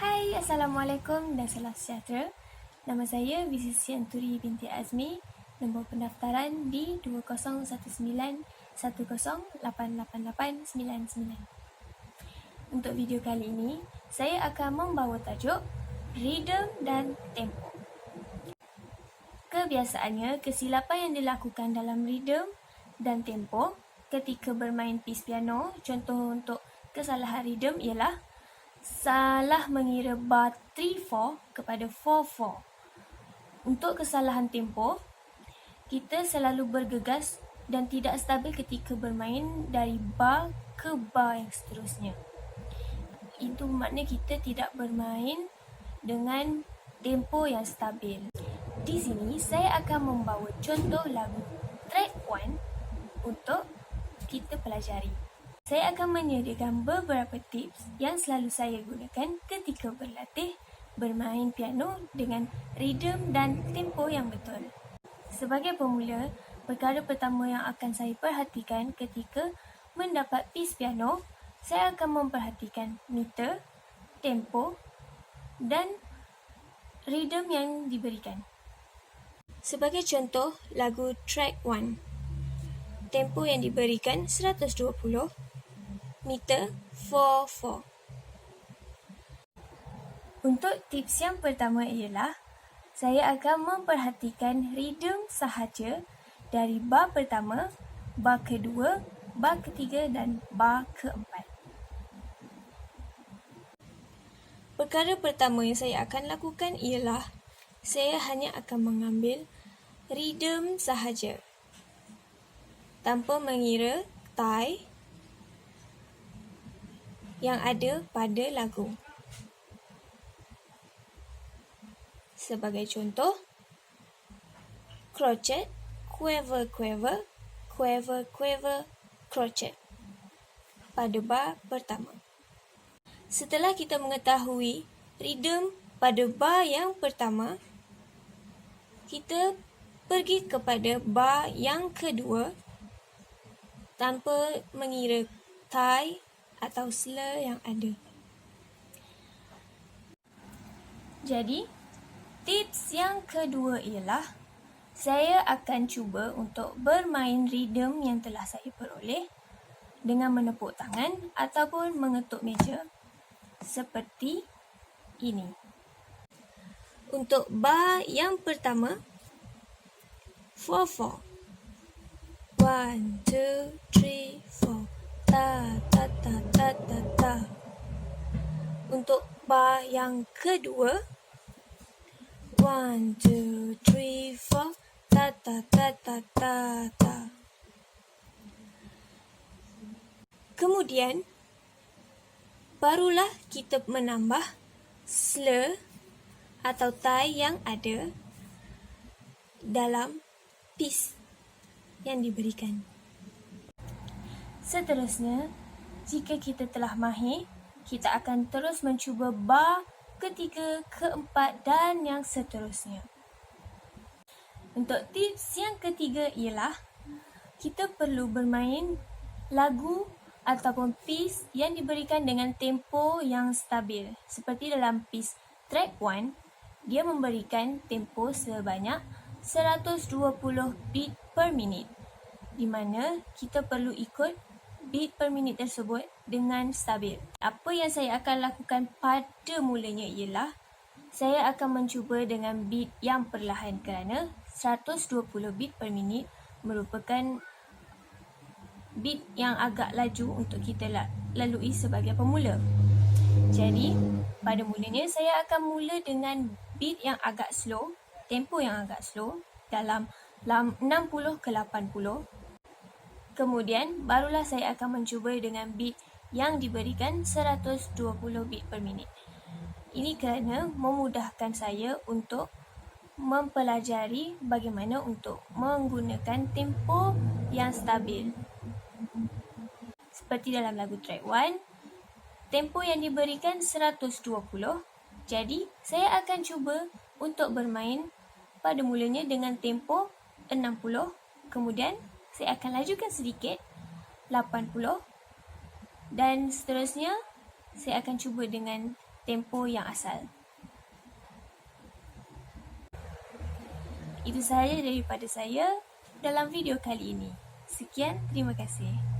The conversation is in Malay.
Hai, Assalamualaikum dan salam sejahtera. Nama saya Vizisy Anturi binti Azmi. Nombor pendaftaran di 201910888899. Untuk video kali ini, saya akan membawa tajuk Rhythm dan Tempo. Kebiasaannya, kesilapan yang dilakukan dalam rhythm dan tempo ketika bermain piece piano, contoh untuk kesalahan rhythm ialah salah mengira bar 3-4 kepada 4-4. Untuk kesalahan tempo, kita selalu bergegas dan tidak stabil ketika bermain dari bar ke bar yang seterusnya. Itu makna kita tidak bermain dengan tempo yang stabil. Di sini saya akan membawa contoh lagu track 1 untuk kita pelajari. Saya akan menyediakan beberapa tips yang selalu saya gunakan ketika berlatih bermain piano dengan rhythm dan tempo yang betul. Sebagai pemula, perkara pertama yang akan saya perhatikan ketika mendapat piece piano, saya akan memperhatikan meter, tempo dan rhythm yang diberikan. Sebagai contoh, lagu track 1. Tempo yang diberikan 120, meter 4-4. Untuk tips yang pertama ialah saya akan memperhatikan rhythm sahaja dari bar pertama, bar kedua, bar ketiga dan bar keempat. Perkara pertama yang saya akan lakukan ialah saya hanya akan mengambil rhythm sahaja tanpa mengira tie yang ada pada lagu. Sebagai contoh, crochet, quiver, quiver, quiver, quiver, crochet pada bar pertama. Setelah kita mengetahui rhythm pada bar yang pertama, kita pergi kepada bar yang kedua tanpa mengira tie atau slur yang ada. Jadi, tips yang kedua ialah saya akan cuba untuk bermain rhythm yang telah saya peroleh dengan menepuk tangan ataupun mengetuk meja seperti ini. Untuk bar yang pertama, 4-4. 1, 2, 3, 4. Ta, ta, ta, ta, ta, ta. Untuk bar yang kedua, 1, 2, 3, 4. Ta, ta, ta, ta, ta, ta. Kemudian, barulah kita menambah slur atau tie yang ada dalam piece yang diberikan. Seterusnya, jika kita telah mahir, kita akan terus mencuba bar ketiga, keempat dan yang seterusnya. Untuk tips yang ketiga ialah kita perlu bermain lagu ataupun piece yang diberikan dengan tempo yang stabil. Seperti dalam piece track 1, dia memberikan tempo sebanyak 120 beat per minit, di mana kita perlu ikut beat per minit tersebut dengan stabil. Apa yang saya akan lakukan pada mulanya ialah saya akan mencuba dengan beat yang perlahan kerana 120 beat per minit merupakan beat yang agak laju untuk kita lalui sebagai pemula. Jadi, pada mulanya saya akan mula dengan beat yang agak slow, tempo yang agak slow dalam 60 ke 80. Kemudian, barulah saya akan mencuba dengan beat yang diberikan 120 beat per minit. Ini kerana memudahkan saya untuk mempelajari bagaimana untuk menggunakan tempo yang stabil. Seperti dalam lagu track 1, tempo yang diberikan 120. Jadi, saya akan cuba untuk bermain pada mulanya dengan tempo 60. Kemudian, saya akan lajukan sedikit 80 dan seterusnya saya akan cuba dengan tempoh yang asal. Itu sahaja daripada saya dalam video kali ini. Sekian, terima kasih.